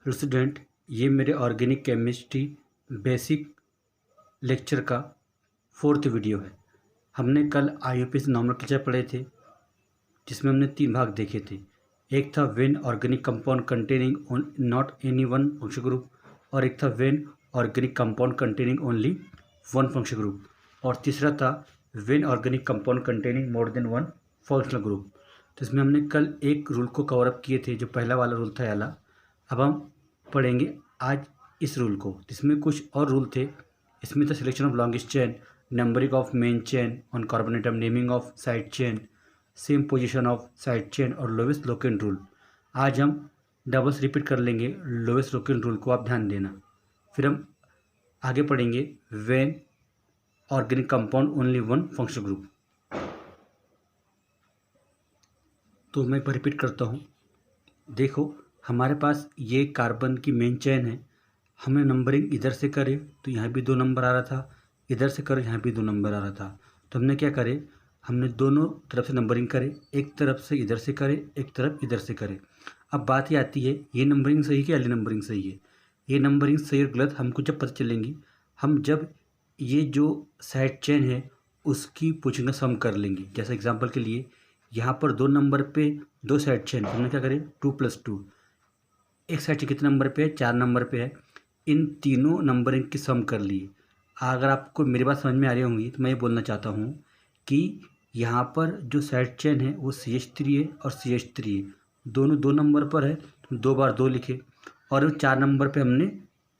Hello student, ये मेरे organic chemistry basic lecture का 4th वीडियो है। हमने कल IUPAC नॉर्मल लेक्चर पढ़े थे, जिसमें हमने 3 भाग देखे थे। एक था when organic compound containing not any one functional group, और एक था when organic compound containing only one functional group, और तीसरा था when organic compound containing more than one functional group. तो इसमें हमने कल एक रूल को कवर अप किए थे, जो पहला वाला रूल था याला। अब हम पढ़ेंगे आज इस रूल को, जिसमें कुछ और रूल थे। इसमें था selection of longest chain, numbering of main chain on carbon atom, naming of side chain, same position of side chain और लोवेस्ट लोकेंट रूल। आज हम डबल्स रिपीट कर लेंगे लोवेस्ट लोकेंट रूल को, आप ध्यान देना। फिर हम आगे पढ़ेंगे when organic compound only one functional group. तो मैं एक बार रिपीट करता हूँ। देखो, हमारे पास ये कार्बन की मेन चेन है। हमने नंबरिंग इधर से करे तो यहाँ भी 2 नंबर आ रहा था, इधर से करे यहाँ भी 2 नंबर आ रहा था। तो हमने क्या करे, हमने दोनों तरफ से नंबरिंग करे, एक तरफ से इधर से करे, एक तरफ इधर से करे। अब बात ये आती है, ये नंबरिंग सही है कि वाली नंबरिंग सही है। ये नंबरिंग सही और गलत हमको जब पता चलेंगी, हम जब ये जो साइड चेन है उसकी पोजीशन का सम कर लेंगे। जैसे एग्जांपल के लिए यहाँ पर 2 नंबर पे 2 साइड चेन, हमने क्या करें 2 + 2। एक साइड चेन कितने नंबर पे है, 4 नंबर पे है। इन तीनों नंबरिंग की सम कर लिए। अगर आपको मेरी बात समझ में आ रही होंगी तो मैं ये बोलना चाहता हूँ कि यहाँ पर जो साइड चेन है वो CH3 है और CH3 है। दोनों 2 नंबर पर है तो 2 बार 2 लिखे, और 4 नंबर पे हमने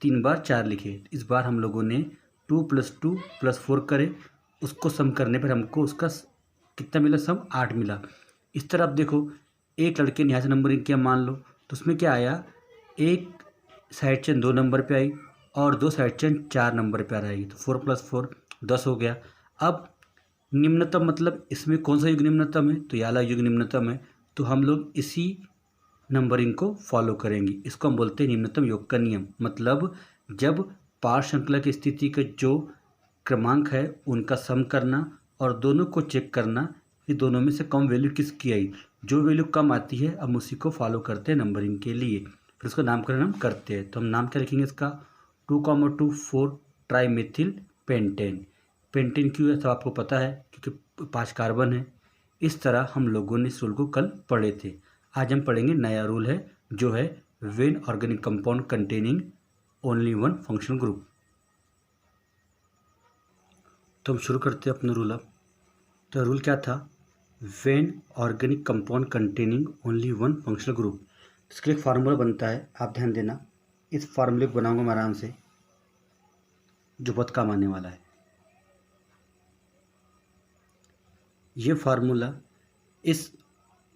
3 बार 4 लिखे। इस बार हम लोगों ने 2 + 2 + 4 करे, उसको सम करने पर हमको उसका कितना मिला, सम 8 मिला। इस तरह आप देखो, एक लड़के ने यहाँ से नंबरिंग किया मान लो, तो उसमें क्या आया, एक साइड चेन 2 नंबर पे आई और 2 साइड चेन 4 नंबर पे आ रही। तो 4 + 4 10 हो गया। अब निम्नतम मतलब इसमें कौन सा युग निम्नतम है, तो ये वाला युग निम्नतम है। तो हम लोग इसी नंबरिंग को फॉलो करेंगे। इसको हम बोलते हैं निम्नतम योग का नियम। मतलब जब पार्श्व श्रृंखला की स्थिति का जो क्रमांक है उनका सम करना और दोनों को चेक करना कि दोनों में से कम वैल्यू किसकी आई। जो वैल्यू कम आती है हम उसी को फॉलो करते हैं नंबरिंग के लिए। फिर उसका नामकरण हम करते हैं। तो हम नाम क्या लिखेंगे इसका, 2,2 4 ट्राईमेथिल पेंटेन। पेंटेन क्यों है सब आपको पता है, क्योंकि 5 कार्बन है। इस तरह हम लोगों ने इस रूल को कल पढ़े थे। आज हम पढ़ेंगे नया रूल है, जो है when organic compound containing only one functional group. तो हम शुरू करते हैं अपना रूल। अब तो रूल क्या था, when organic compound containing only one functional group. इसके लिए एक फार्मूला बनता है, आप ध्यान देना। इस फार्मूले को बनाऊंगा मैं आराम से, जो बहुत काम आने वाला है। ये फार्मूला इस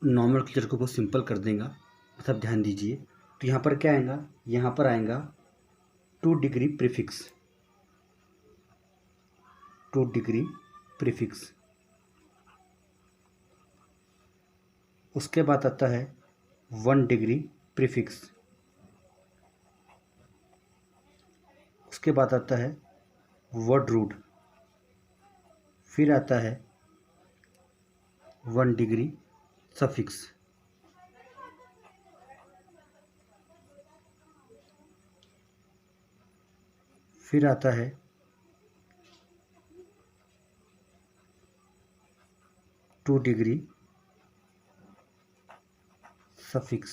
नॉर्मल क्लियर को बहुत सिंपल कर देगा। सब ध्यान दीजिए। तो यहाँ पर क्या आएगा, यहाँ पर आएगा 2 डिग्री प्रीफिक्स, 2 डिग्री प्रीफिक्स। उसके बाद आता है 1 डिग्री प्रीफिक्स। उसके बाद आता है वर्ड रूट। फिर आता है 1 डिग्री सफिक्स। फिर आता है 2 डिग्री सफिक्स।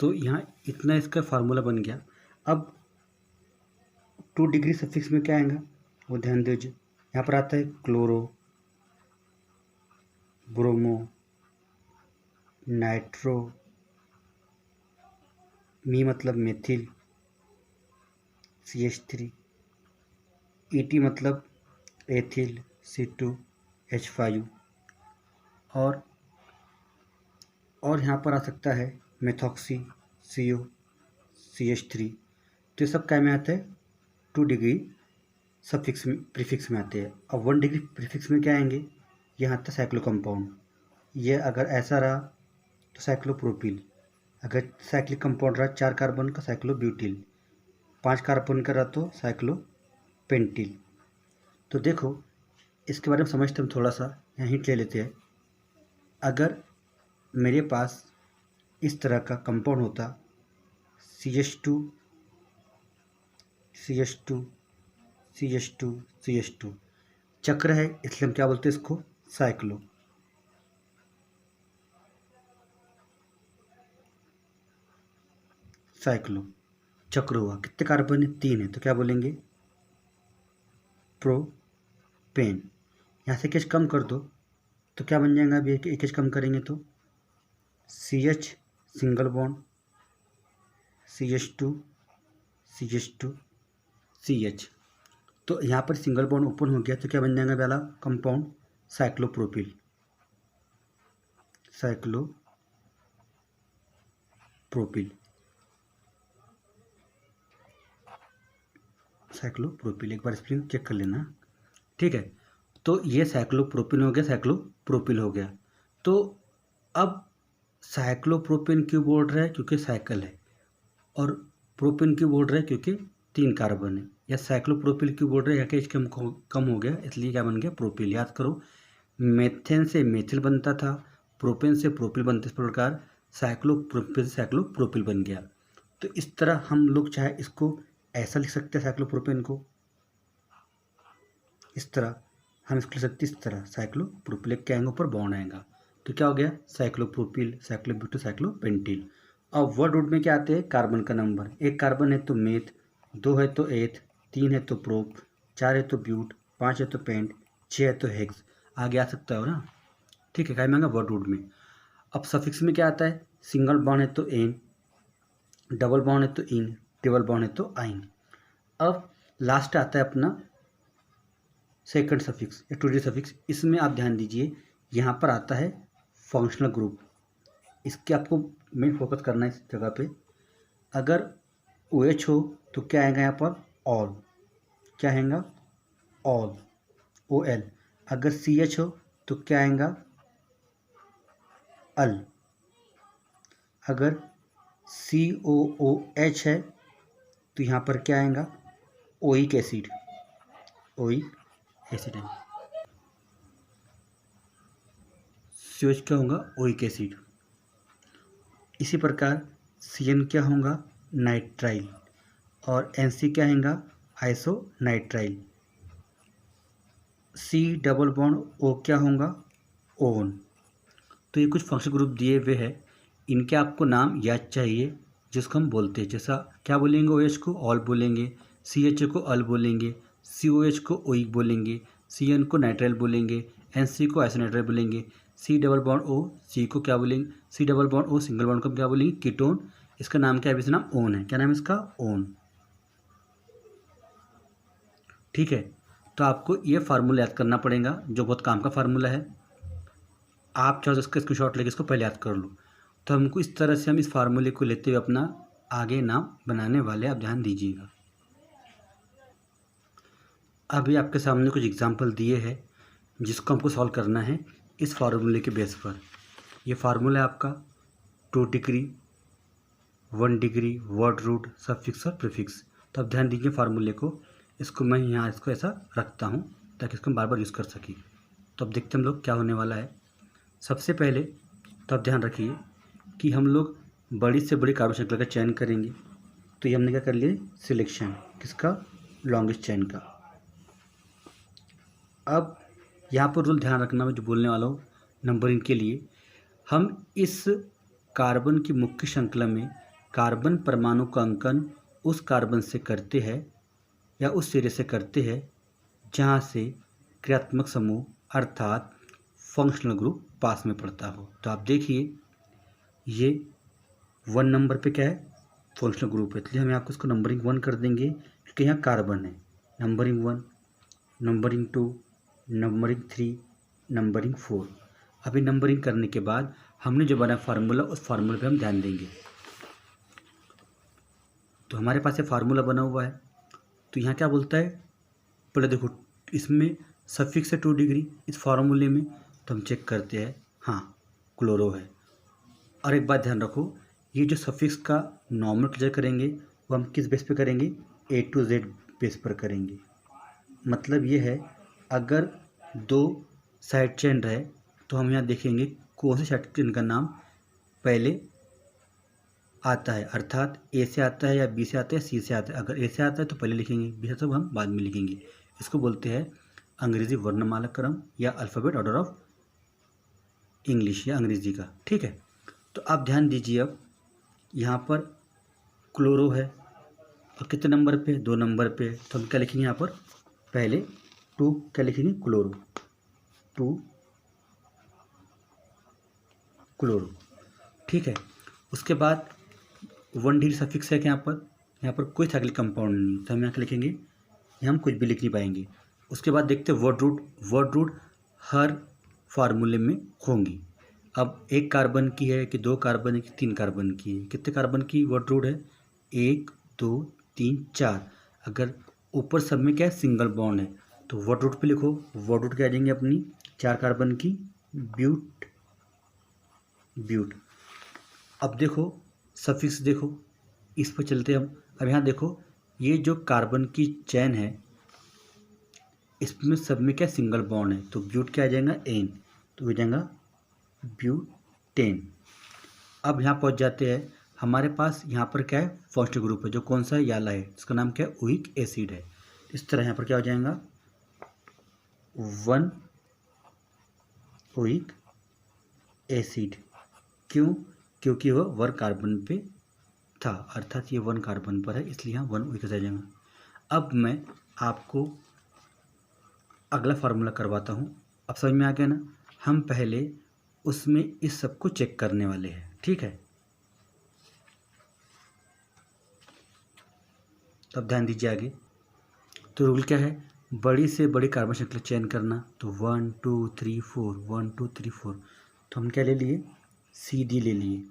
तो यहाँ इतना इसका फार्मूला बन गया। अब 2 डिग्री सफिक्स में क्या आएगा वो ध्यान दीजिए। यहाँ पर आता है क्लोरो, ब्रोमो, नाइट्रो, मी मतलब मेथिल, CH3, ET मतलब एथिल, C2H5, और यहाँ पर आ सकता है मेथॉक्सी, CO, CH3। तो ये सब क्या में आते हैं, 2 डिग्री सफिक्स में प्रीफिक्स में आते हैं। अब 1 डिग्री प्रीफिक्स में क्या आएंगे, यहाँ आता है साइक्लो कंपाउंड। ये अगर ऐसा रहा तो साइक्लोप्रोपिल, अगर साइक्लिक कंपाउंड रहा 4 कार्बन का साइक्लोब्यूटिल, 5 कार्बन का रहा तो साइक्लोपेंटिल। तो देखो, इसके बारे में समझते हम थोड़ा सा, यहाँ हिंट ले लेते हैं। अगर मेरे पास इस तरह का कंपाउंड होता CH2 CH2 CH2 CH2 चक्र है, इसलिए हम क्या बोलते हैं इसको, साइक्लो। साइक्लो चक्र हुआ। कितने कार्बन है, 3 है, तो क्या बोलेंगे, प्रोपेन। यहाँ से एच कम कर दो तो क्या बन जाएगा, अभी एक एच कम करेंगे तो CH single bond CH2 CH2 CH। तो यहाँ पर सिंगल बॉन्ड ओपन हो गया तो क्या बन जाएगा पहला कंपाउंड, साइक्लोप्रोपिल। साइक्लोप्रोपिल साइक्लोप्रोपिल एक बार स्पेलिंग चेक कर लेना, ठीक है। तो ये साइक्लोप्रोपिन हो गया, साइक्लोप्रोपिल हो गया। तो अब साइक्लोप्रोपिन क्यों बोल रहा है, क्योंकि साइकिल है, और प्रोपिन क्यों बोल रहा है, क्योंकि 3 कार्बन है। या साइक्लोप्रोपिल क्यों बोल रहे हैं, यहाँ के एच कम हो गया, इसलिए क्या बन गया, प्रोपिल। याद करो, मेथेन से मेथिल बनता था, प्रोपेन से प्रोपिल बनते, इस प्रकार साइक्लोप्रोपिल से साइक्लोप्रोपिल बन गया। तो इस तरह हम लोग चाहे इसको ऐसा लिख सकते हैं, साइक्लोप्रोपेन को इस तरह हम इसको लिख सकते हैं, इस तरह साइक्लोप्रोपिल, एक क्या आएगा ऊपर बॉन्ड आएगा, तो क्या हो गया, साइक्लोप्रोपिल, साइक्लोब्यूटेन, साइक्लोपेंटिल। अब वर्ड रूट में क्या आते हैं, कार्बन का नंबर। एक कार्बन है तो मेथ, 2 है तो एथ, 3 है तो प्रोप, 4 है तो ब्यूट, 5 है तो पेंट, 6 है तो हेक्स। आगे आ सकता है ना, ठीक है, क्या मांगा वर्ड रूट में। अब सफिक्स में क्या आता है, सिंगल बॉन्ड है तो एन, डबल बॉन्ड है तो इन, ट्रिपल बॉन्ड है तो आइन। अब लास्ट आता है अपना सेकंड सफिक्स या टू डी सफिक्स। इसमें आप ध्यान दीजिए, यहाँ पर आता है फंक्शनल ग्रुप। इसके आपको मेन फोकस करना है इस जगह पे। अगर OH हो तो क्या आएगा यहाँ पर, ऑल। क्या आएगा, ऑल, OL। अगर CH हो तो क्या आएगा, अल। अगर COOH है तो यहाँ पर क्या आएगा, ओइक एसिड। ओइक एसिड है, COH क्या होगा, ओइक एसिड। इसी प्रकार CN क्या होगा, नाइट्राइल, और NC क्या आएगा, आइसोनाइट्राइल। C डबल बॉन्ड O क्या होगा, ओन। तो ये कुछ फंक्शन ग्रुप दिए हुए हैं, इनके आपको नाम याद चाहिए जिसको हम बोलते हैं। जैसा क्या बोलेंगे, OH को ऑल बोलेंगे, CH को अल बोलेंगे, COH को ओइक बोलेंगे, CN को नाइट्राइल बोलेंगे, NC को आइसोनाइट्राइल बोलेंगे, C double bond O, C को क्या बोलेंगे, C double bond O single bond को क्या बोलेंगे, कीटोन। इसका नाम क्या है, इसका नाम ओन है। क्या नाम है इसका, ओन, ठीक है। तो आपको ये फार्मूला याद करना पड़ेगा, जो बहुत काम का फार्मूला है। आप चाहो तो इसका स्क्रीनशॉट लेके इसको पहले याद कर लो। तो हमको इस तरह से हम इस फार्मूले को लेते हुए अपना आगे नाम बनाने वाले, आप ध्यान दीजिएगा। अभी आपके सामने कुछ एग्जाम्पल दिए हैं जिसको हमको सॉल्व करना है इस फार्मूले के बेस पर। ये फार्मूला है आपका 2 degree, 1 degree, word root, suffix और प्रीफिक्स। तो आप ध्यान दीजिए फार्मूले को, इसको मैं यहाँ इसको ऐसा रखता हूँ ताकि इसको हम बार बार यूज़ कर सकें। तो अब देखते हैं हम लोग क्या होने वाला है। सबसे पहले तो आप ध्यान रखिए कि हम लोग बड़ी से बड़ी कार्बन श्रृंखला का चयन करेंगे। तो ये हमने क्या कर लिया, सिलेक्शन किसका, लॉन्गेस्ट चेन का। अब यहाँ पर रूल ध्यान रखना, मैं जो बोलने वाला हूँ नंबरिंग के लिए, हम इस कार्बन की मुख्य श्रृंखला में कार्बन परमाणु का अंकन उस कार्बन से करते हैं या उस सिरे से करते हैं जहाँ से क्रियात्मक समूह अर्थात फंक्शनल ग्रुप पास में पड़ता हो। तो आप देखिए, ये 1 नंबर पे क्या है, फंक्शनल ग्रुप है, इसलिए हम आपको इसको नंबरिंग 1 कर देंगे क्योंकि यहाँ कार्बन है। Numbering 1, numbering 2, numbering 3, numbering 4। अभी नंबरिंग करने के बाद हमने जो बनाया फार्मूला, उस फार्मूले पे हम ध्यान देंगे। तो हमारे पास ये फार्मूला बना हुआ है। तो यहाँ क्या बोलता है, पहले देखो इसमें सफिक्स है 2 डिग्री इस फार्मूले में, तो हम चेक करते हैं, हाँ क्लोरो है। और एक बात ध्यान रखो, ये जो सफिक्स का नॉमेनक्लेचर करेंगे वो हम किस बेस पे करेंगे, A to Z बेस पर करेंगे। मतलब ये है, अगर 2 साइड चेन रहे तो हम यहाँ देखेंगे कौन से साइड चेन का नाम पहले आता है, अर्थात ए से आता है या बी से आता है, सी से आता है। अगर ए से आता है तो पहले लिखेंगे, बी से तो हम बाद में लिखेंगे। इसको बोलते हैं अंग्रेजी वर्णमाला क्रम या अल्फ़ाबेट ऑर्डर ऑफ इंग्लिश या अंग्रेजी का। ठीक है, तो आप ध्यान दीजिए। अब यहाँ पर क्लोरो है और कितने नंबर पे? 2 नंबर पे। तो हम क्या लिखेंगे यहाँ पर? पहले 2 क्या लिखेंगे? Chloro, 2 chloro. ठीक है, उसके बाद 1 डिग्री सफिक्स है कि यहाँ पर कोई साइक्लिक कंपाउंड नहीं, तो हम यहाँ क्या लिखेंगे? यहाँ हम कुछ भी लिख नहीं पाएंगे। उसके बाद देखते हैं वर्ड रूट। वर्ड रूट हर फार्मूले में होंगी। अब 1 कार्बन की है कि 2 कार्बन है कि 3 कार्बन की है? कितने कार्बन की वर्ड रूट है? 1 2 3 4। अगर ऊपर सब में क्या है? सिंगल बॉन्ड है, तो वर्ड रूट पे लिखो। वर्ड रूट क्या आ जाएंगे अपनी? 4 कार्बन की ब्यूट, ब्यूट। अब देखो सफिक्स, देखो इस पर चलते हम। अब यहाँ देखो, ये जो कार्बन की चैन है इसमें सब में क्या सिंगल बॉन्ड है, तो ब्यूट क्या आ जाएगा? एन, तो हो जाएगा ब्यूटेन। अब यहाँ पहुँच जाते हैं। हमारे पास यहाँ पर क्या है? फर्स्ट ग्रुप है, जो कौन सा है? याला है। इसका नाम क्या है? ओइक एसिड है। इस तरह यहाँ पर क्या हो जाएगा? 1 ओइक एसिड। क्यों? क्योंकि वह 1 कार्बन पे था, अर्थात ये 1 कार्बन पर है, इसलिए यहाँ 1 ओइक एसिड आ जाएगा। अब मैं आपको अगला फार्मूला करवाता हूँ। अब समझ में आ गया ना? हम पहले उसमें इस सब को चेक करने वाले हैं। ठीक है, तब ध्यान दीजिए आगे। तो रूल क्या है? बड़ी से बड़ी कार्बन श्रृंखला चयन करना। तो 1 2 3 4, 1 2 3 4। तो हम क्या ले लिए? सी डी ले लिए।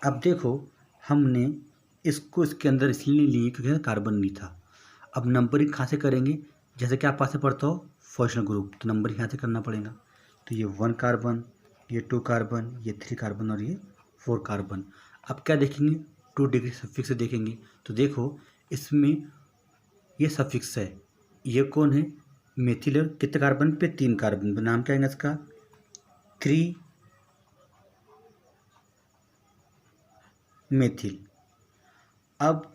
अब देखो, हमने इसको इसके अंदर इसलिए नहीं लिए क्योंकि कार्बन नहीं था। अब नंबरिंग कहाँ से करेंगे? जैसे कि आप पास से पढ़ते हो फर्स्ट ग्रुप, तो नंबरिंग यहाँ से करना पड़ेगा। तो ये 1 कार्बन, ये 2 कार्बन, ये 3 कार्बन और ये 4 कार्बन। अब क्या देखेंगे? 2 डिग्री सफिक्स से देखेंगे। तो देखो इसमें ये सफिक्स है, ये कौन है? मेथिल। कितने कार्बन पे? 3 कार्बन पे। नाम क्या है इसका? 3 मेथिल। अब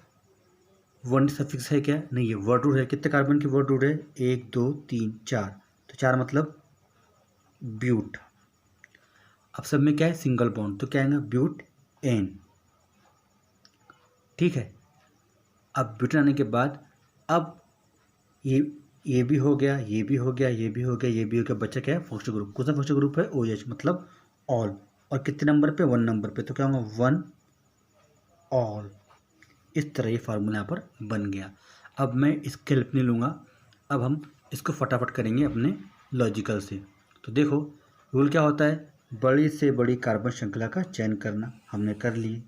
1 सफिक्स है क्या? नहीं, ये वर्ड रूट है। कितने कार्बन की वर्ड रूट है? 1 2 3 4, तो 4 मतलब ब्यूट। अब सब में क्या है? सिंगल बॉन्ड, तो क्या आएगा? Butane. ठीक है, अब ब्यूटेन आने के बाद अब ये भी हो गया, ये भी हो गया, ये भी हो गया, ये भी हो गया। बच्चा क्या है? First group. कौन सा फर्स्ट ग्रुप है? OH, मतलब ऑल। और कितने नंबर पे? 1 नंबर पे, तो क्या होगा? 1 ऑल। इस तरह ये फार्मूला यहाँ पर बन गया। अब मैं इसके हेल्प नहीं लूँगा, अब हम इसको फटाफट करेंगे अपने लॉजिकल से। तो देखो रूल क्या होता है? बड़ी से बड़ी कार्बन श्रृंखला का चयन करना, हमने कर लिए।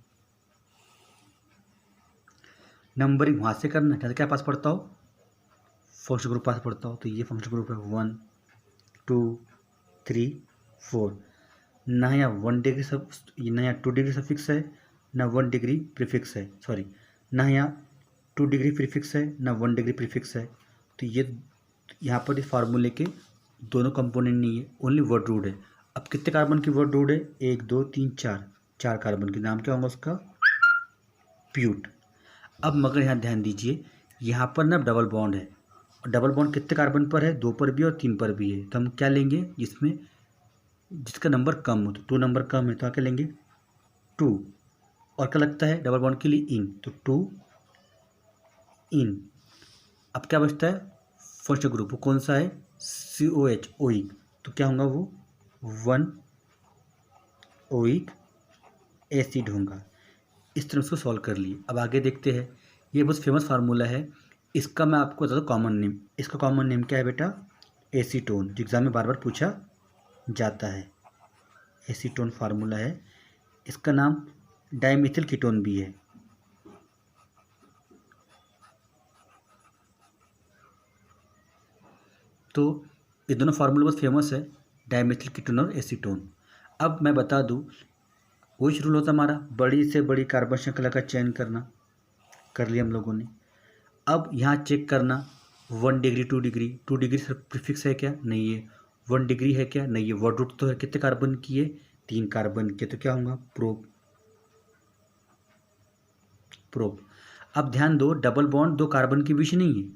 नंबरिंग वहाँ से करना, जैसे क्या पास पढ़ता हो? फर्स्ट ग्रुप पास पढ़ता हो, तो ये फर्स्ट ग्रुप है 1 2 3 4। ना यहाँ 1 डिग्री सब, ना यहाँ 2 डिग्री सफिक्स है, ना 1 डिग्री प्रीफिक्स है, सॉरी, ना यहाँ 2 डिग्री प्रीफिक्स है, ना 1 डिग्री प्रीफिक्स है। तो ये यहाँ पर इस फार्मूले के दोनों कंपोनेंट नहीं है, ओनली वर्ड रूट है। अब कितने कार्बन की वर्ड रूट है? 1 2 3 4, 4 कार्बन की। नाम क्या होगा उसका? ब्यूट। अब मगर यहाँ ध्यान दीजिए, यहाँ पर ना डबल बॉन्ड है, और डबल बॉन्ड कितने कार्बन पर है? 2 पर भी और 3 पर भी है। तो हम क्या लेंगे? जिसमें जिसका नंबर कम हो, तो 2 नंबर कम है, तो क्या लेंगे? 2। और क्या लगता है डबल बॉन्ड के लिए? इन, तो 2 इन। अब क्या बचता है? फर्स्ट ग्रुप, वो कौन सा है? COH, oic. तो क्या होगा वो? 1 ओइक एसिड होगा। इस तरह उसको सॉल्व कर लिए। अब आगे देखते हैं। ये बहुत फेमस फार्मूला है, इसका मैं आपको बता दूँ कॉमन नेम। इसका कॉमन नेम क्या है बेटा? एसीटोन, जो एग्जाम में बार बार पूछा जाता है। एसीटोन फार्मूला है। इसका नाम डाइमिथिल कीटोन भी है। तो ये दोनों फार्मूला बहुत फेमस है, डाइमिथिल कीटोन और एसीटोन। अब मैं बता दूँ, वही रूल होता हमारा, बड़ी से बड़ी कार्बन श्रृंखला का चयन करना, कर लिया हम लोगों ने। अब यहाँ चेक करना 1 डिग्री 2 डिग्री, 2 डिग्री सिर्फ प्रीफिक्स है क्या? नहीं है। 1 डिग्री है क्या? नहीं है। वर्ड रूट तो है, कितने कार्बन की है? 3 कार्बन की। तो क्या होगा? प्रोप। अब ध्यान दो, डबल बॉन्ड दो कार्बन के बीच नहीं है,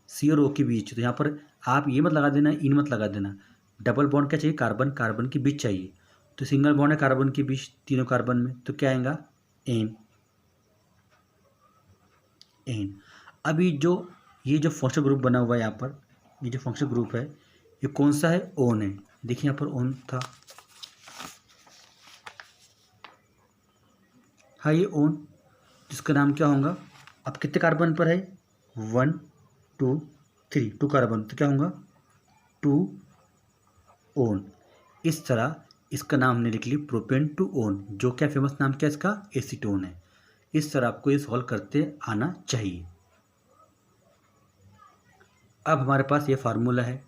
सी और ओ के बीच। तो यहाँ पर आप ये मत लगा देना, इन मत लगा देना। डबल बॉन्ड क्या चाहिए, कार्बन कार्बन के बीच चाहिए। तो सिंगल बॉन्ड है कार्बन के बीच, तीनों कार्बन में, तो क्या आएगा, एन। एन। अभी ये जो फंक्शनल ग्रुप बना हुआ है यहाँ पर, ये जो फंक्शनल ग्रुप है ये कौन सा है, ओन है। देखिए यहाँ पर ओन था, हाँ ये ओन, जिसका नाम क्या होगा। अब कितने कार्बन पर है, 1 2 3, 2 कार्बन, तो क्या होगा 2 ओन। इस तरह इसका नाम हमने लिख लिया प्रोपेन टू ओन, जो क्या फेमस नाम क्या इसका, एसीटोन है। इस तरह आपको ये सॉल्व करते आना चाहिए। अब हमारे पास ये फार्मूला है।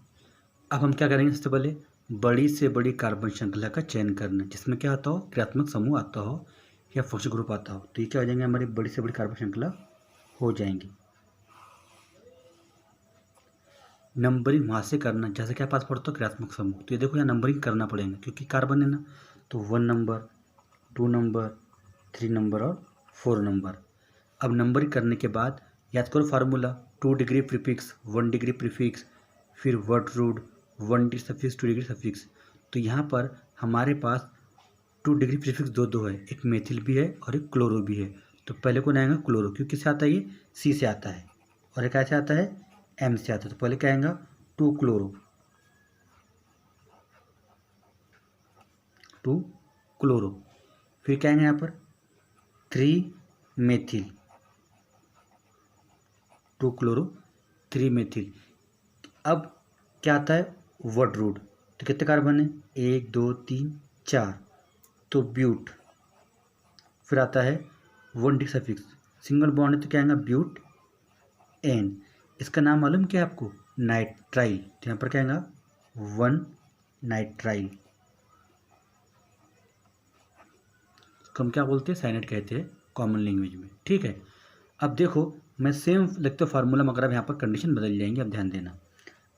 अब हम क्या करेंगे, सबसे पहले बड़ी से बड़ी कार्बन श्रृंखला का चयन करना, जिसमें क्या आता हो, क्रियात्मक समूह आता हो या फंक्शनल ग्रुप आता हो। तो ये क्या हो जाएंगे, हमारी बड़ी से बड़ी कार्बन श्रृंखला हो जाएंगी। नंबरिंग वहाँ से करना, जैसे क्या पास पड़ता हो क्रियात्मक समूह, तो ये देखो यहाँ नंबरिंग करना पड़ेगा क्योंकि कार्बन है ना। तो 1 नंबर, 2 नंबर, 3 नंबर और 4 नंबर। अब नंबरिंग करने के बाद याद करो formula, 2 degree prefix, 1 degree prefix, फिर word root, 1 degree suffix, 2 degree suffix. तो यहाँ पर हमारे पास 2 डिग्री प्रीफिक्स दो है, एक मेथिल भी है और एक क्लोरो भी है। तो पहले कौन आएगा, क्लोरो, क्योंकि किससे आता है, ये सी से आता है, और एक कैसे आता है, एम से आता है। तो पहले क्या आएगा, 2 क्लोरो, 2 क्लोरो। फिर क्या आएगा यहाँ पर 3 मेथिल, 2 क्लोरो 3 मेथिल। अब क्या आता है, वर्ड रूट। तो कितने कार्बन है, 1 2 3 4, तो ब्यूट। फिर आता है 1 डिग्री सफिक्स, सिंगल बॉन्ड है तो क्या आएगा, ब्यूट एन। इसका नाम मालूम क्या है आपको, नाइट्राइल। तो यहाँ पर क्या आएगा, 1 नाइट्राइल। इसको हम क्या बोलते हैं, साइनेट कहते हैं कॉमन लैंग्वेज में, ठीक है। अब देखो मैं सेम लिखते हो फार्मूला, मगर अब यहाँ पर कंडीशन बदल जाएंगे, अब ध्यान देना।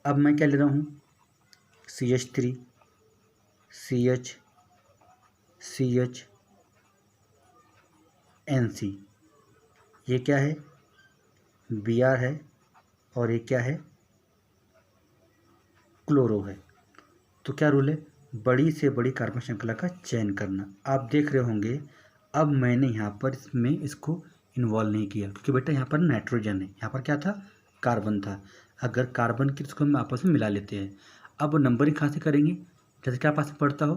अब मैं क्या ले रहा हूँ, CH3 CH CH NC, ये क्या है, Br है, और ये क्या है, क्लोरो है। तो क्या रूल है, बड़ी से बड़ी कार्बन श्रृंखला का चयन करना। आप देख रहे होंगे अब मैंने यहाँ पर इसमें इसको इन्वॉल्व नहीं किया, क्योंकि बेटा यहाँ पर नाइट्रोजन है, यहाँ पर क्या था, कार्बन था। अगर कार्बन की इसको हम आपस में मिला लेते हैं। अब नंबरिंग कहाँ से करेंगे, जैसे क्या पास में पढ़ता हो,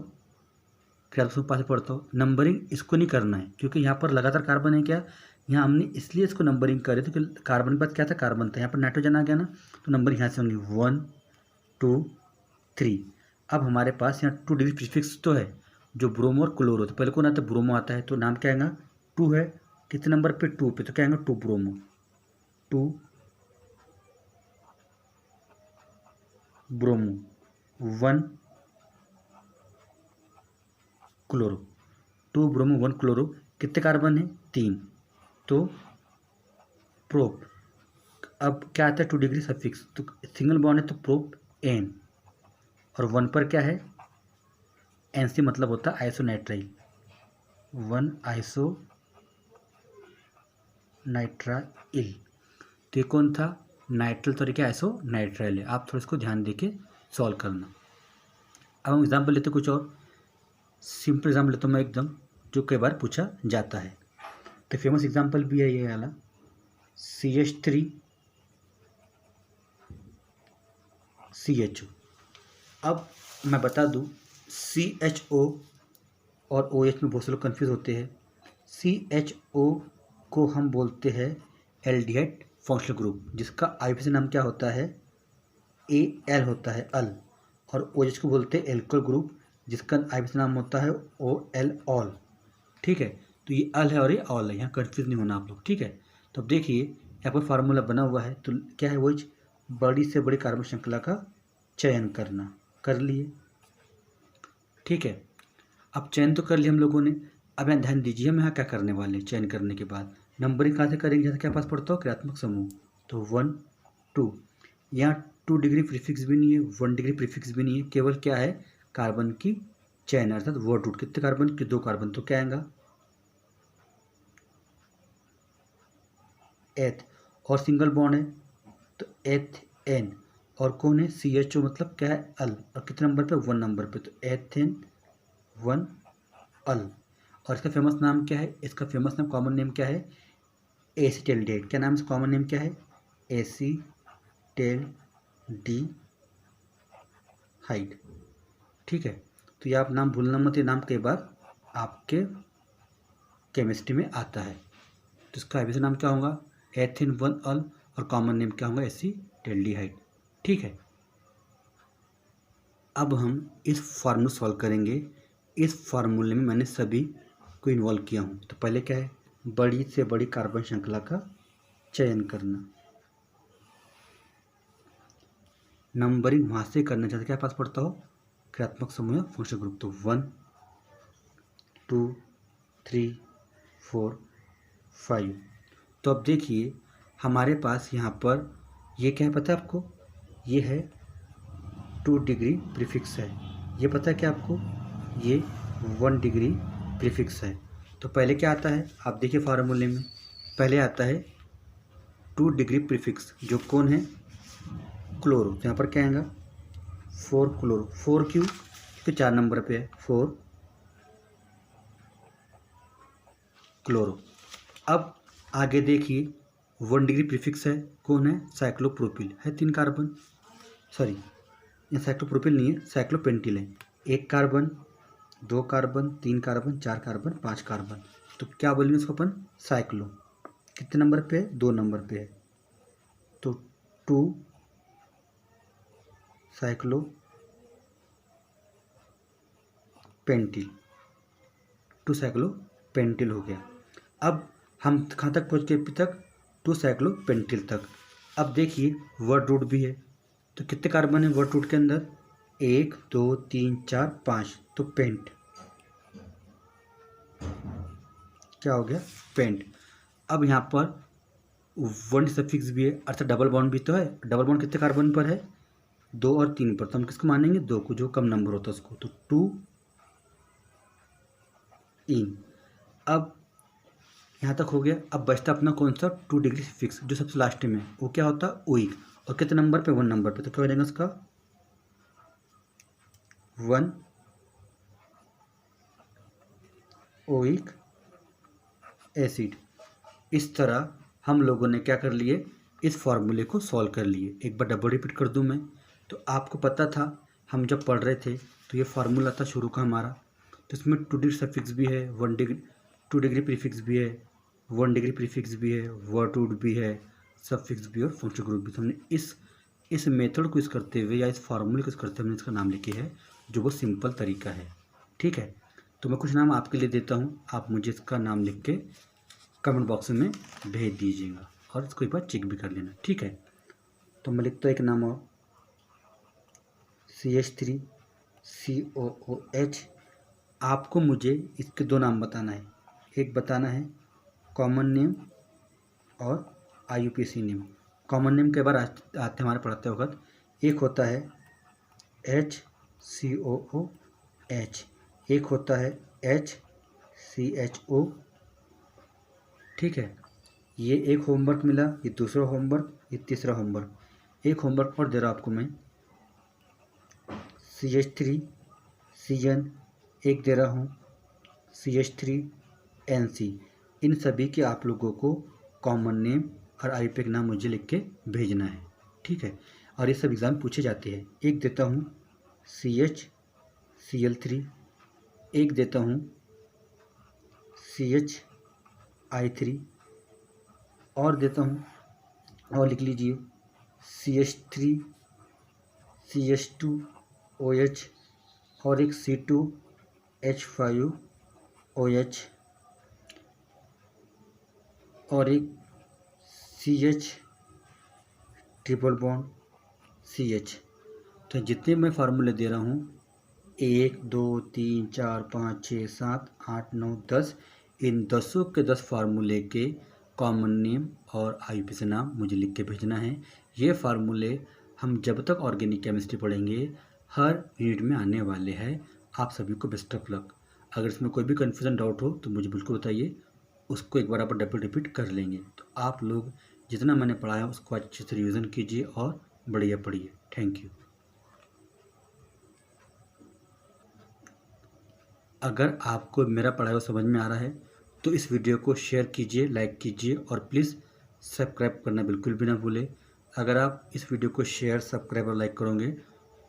क्रियात्मक पास में पढ़ता हो, नंबरिंग इसको नहीं करना है, क्योंकि यहाँ पर लगातार कार्बन है, क्या यहाँ हमने इसलिए इसको नंबरिंग करे तो कार्बन के बाद क्या था, कार्बन था, यहाँ पर नाइट्रोजन आ गया ना, तो नंबरिंग यहाँ से होंगी 1 2 3। अब हमारे पास यहाँ 2 डिग्री प्रीफिक्स तो है, जो ब्रोमो और क्लोरो, तो पहले कौन आता है, ब्रोमो आता है, तो नाम क्या आएगा, 2 है, कितने नंबर पे, 2 पे, तो क्या आएगा, 2 bromo, 2 bromo, 1 chloro, 2 bromo 1 chloro. कितने कार्बन है, 3, तो प्रोप। अब क्या आता है, 2 डिग्री सफिक्स, तो सिंगल बॉन्ड है तो प्रोप एन, और 1 पर क्या है, एन सी मतलब होता है आइसोनाइट्राइल, 1 आइसो नाइट्राइल। तो ये कौन था, नाइट्रल, तो क्या आइसो नाइट्राइल है। आप थोड़ा इसको ध्यान देके सॉल्व करना। अब हम एग्जाम्पल लेते कुछ और सिंपल एग्जाम्पल लेता हूँ मैं एकदम, जो कई बार पूछा जाता है। तो फेमस एग्जाम्पल भी है ये वाला, CH3 CHO। अब मैं बता दूँ, CHO और OH में बहुत से लोग कन्फ्यूज़ होते हैं। CHO को हम बोलते हैं एल्डिहाइड फंक्शनल ग्रुप, जिसका आईयूपीएसी नाम क्या होता है, AL होता है, अल। और OH को बोलते हैं एल्कोहल ग्रुप, जिसका आईयूपीएसी नाम होता है OL, ऑल। ठीक है, तो ये अल है और ये ऑल है, यहाँ कन्फ्यूज नहीं होना आप लोग, ठीक है। तो अब देखिए यहाँ पर फार्मूला बना हुआ है, तो क्या है, वो बड़ी से बड़ी कार्बन श्रृंखला का चयन करना, कर लिए, ठीक है। अब चयन तो कर लिया हम लोगों ने। अब यहाँ ध्यान दीजिए, हम यहाँ क्या करने वाले हैं, चयन करने के बाद नंबरिंग कहाँ से करेंगे, जैसे क्या पास पड़ता हो, क्रियात्मक समूह। तो 1 2, यहाँ 2 डिग्री प्रीफिक्स भी नहीं है, 1 डिग्री प्रीफिक्स भी नहीं है, केवल क्या है, कार्बन की चयन, अर्थात वर्ड रूट। कितने कार्बन के, 2 कार्बन, तो क्या आएगा, एथ, और सिंगल बॉन्ड है तो एथ एन, और कौन है CHO मतलब क्या है अल, और कितने नंबर पे 1 नंबर पे, तो एथेन 1 अल। और इसका फेमस नाम क्या है, इसका फेमस नाम कॉमन नेम क्या है, एसिटाल्डिहाइड। क्या नाम है, कॉमन नेम क्या है, एसिटाल्डिहाइड। ठीक है, तो ये आप नाम भूलना मत, ये नाम कई बार आपके केमिस्ट्री में आता है। तो इसका एब्रेविएशन नाम क्या होगा, एथेन 1 अल, और कॉमन नेम क्या होगा, एसिटाल्डिहाइड। ठीक है, अब हम इस फार्मूला सॉल्व करेंगे। इस फार्मूले में मैंने सभी को इन्वॉल्व किया हूँ। तो पहले क्या है, बड़ी से बड़ी कार्बन श्रृंखला का चयन करना, नंबरिंग वहाँ से करना चाहते क्या पास पड़ता हो, क्रियात्मक समूह फंक्शन ग्रुप। तो 1 2 3 4 5। तो अब देखिए हमारे पास यहाँ पर ये क्या है पता है आपको, ये है 2 डिग्री प्रीफिक्स है। ये पता है क्या आपको, ये 1 डिग्री प्रीफिक्स है। तो पहले क्या आता है, आप देखिए फार्मूले में पहले आता है 2 डिग्री प्रीफिक्स, जो कौन है, क्लोरो। तो यहाँ पर क्या आएगा 4 क्लोरो। 4 क्यों, क्योंकि 4 नंबर पे है 4 क्लोरो। अब आगे देखिए 1 डिग्री प्रीफिक्स है, कौन है, साइक्लोप्रोपिल है, 3 कार्बन, सॉरी ये साइक्लोप्रोपिल नहीं है, साइक्लोपेंटिल है। 1 carbon 2 carbon 3 carbon 4 carbon 5 carbon. तो क्या बोलेंगे इसको अपन, साइक्लो। कितने नंबर पे है, 2 नंबर पे है, तो 2 साइक्लो पेंटिल, 2 साइक्लो पेंटिल हो गया। अब हम कहाँ तक पहुँच गए, अभी तक 2 साइक्लो पेंटिल तक। अब देखिए वर्ड रूट भी है, तो कितने कार्बन है वर्ड रूट के अंदर, 1 2 3 4 5, तो पेंट क्या हो गया, पेंट। अब यहाँ पर 1 सफिक्स भी है, अर्थात डबल बॉन्ड भी तो है। डबल बॉन्ड कितने कार्बन पर है, 2 और 3 पर, तो हम किसको मानेंगे, 2 को, जो कम नंबर होता है उसको। तो 2 इन। अब यहाँ तक हो गया। अब बचता अपना कौन सा, 2 डिग्री फिक्स, जो सबसे लास्ट में, वो क्या होता है, ओइक, और कितने नंबर पे, 1 नंबर पे। तो क्या हो जाएगा उसका 1 ओइक एसिड। इस तरह हम लोगों ने क्या कर लिए, इस फॉर्मूले को सॉल्व कर लिए। एक बार डबल रिपीट कर दूं मैं, तो आपको पता था हम जब पढ़ रहे थे तो ये फार्मूला था शुरू का हमारा, तो इसमें 2 डिग्री सफिक्स भी है, 1 डिग्री 2 डिग्री प्रीफिक्स भी है, 1 डिग्री प्रीफिक्स भी है, वर्ड रूट भी है, सफिक्स भी और फंक्शन ग्रुप भी। तो हमने इस मेथड को यूज़ करते हुए या इस फार्मूले को यूज़ करते हुए हमने इसका नाम लिखी है, जो वो सिंपल तरीका है। ठीक है, तो मैं कुछ नाम आपके लिए देता हूँ, आप मुझे इसका नाम लिख के कमेंट बॉक्स में भेज दीजिएगा, और इसको एक बार चेक भी कर लेना। ठीक है, तो मैं लिखता हूँ एक नाम और, CH3COOH। आपको मुझे इसके 2 नाम बताना है, एक बताना है कॉमन नेम और IUPAC नेम। कॉमन नेम के बार आते हमारे पढ़ाते वक्त, एक होता है HCOOH, एक होता है HCHO। ठीक है, ये एक होमवर्क मिला, ये दूसरा होमवर्क, ये तीसरा होमवर्क। एक होमवर्क और दे रहा आपको मैं, CH3CN एक दे रहा हूँ, CH3NC। इन सभी के आप लोगों को कॉमन नेम और IUPAC नाम मुझे लिख के भेजना है। ठीक है, और ये सब एग्ज़ाम पूछे जाते हैं। एक देता हूँ CHCl3, एक देता हूँ CHI3, और देता हूँ, और लिख लीजिए CH3CH2OH, और एक C2H5OH, और एक CH ट्रिपल बॉन्ड CH। तो जितने मैं फार्मूले दे रहा हूँ, 1 2 3 4 5 6 7 8 9 10, इन 10 के 10 फार्मूले के कॉमन नेम और IUPAC नाम मुझे लिख के भेजना है। ये फार्मूले हम जब तक ऑर्गेनिक केमिस्ट्री पढ़ेंगे हर यूनिट में आने वाले हैं। आप सभी को बेस्ट ऑफ लक। अगर इसमें कोई भी कन्फ्यूज़न डाउट हो तो मुझे बिल्कुल बताइए, उसको एक बार आप डबल रिपीट कर लेंगे। तो आप लोग जितना मैंने पढ़ाया उसको अच्छे से रिवीजन कीजिए और बढ़िया पढ़िए। Thank you. अगर आपको मेरा पढ़ाया हुआ समझ में आ रहा है तो इस वीडियो को शेयर कीजिए, लाइक कीजिए और प्लीज़ सब्सक्राइब करना बिल्कुल भी ना भूलें। अगर आप इस वीडियो को शेयर, सब्सक्राइब और लाइक करोगे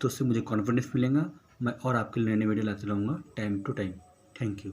तो उससे मुझे कॉन्फिडेंस मिलेगा, मैं और आपके लिए नई नई वीडियो लाते रहूँगा time to time. Thank you.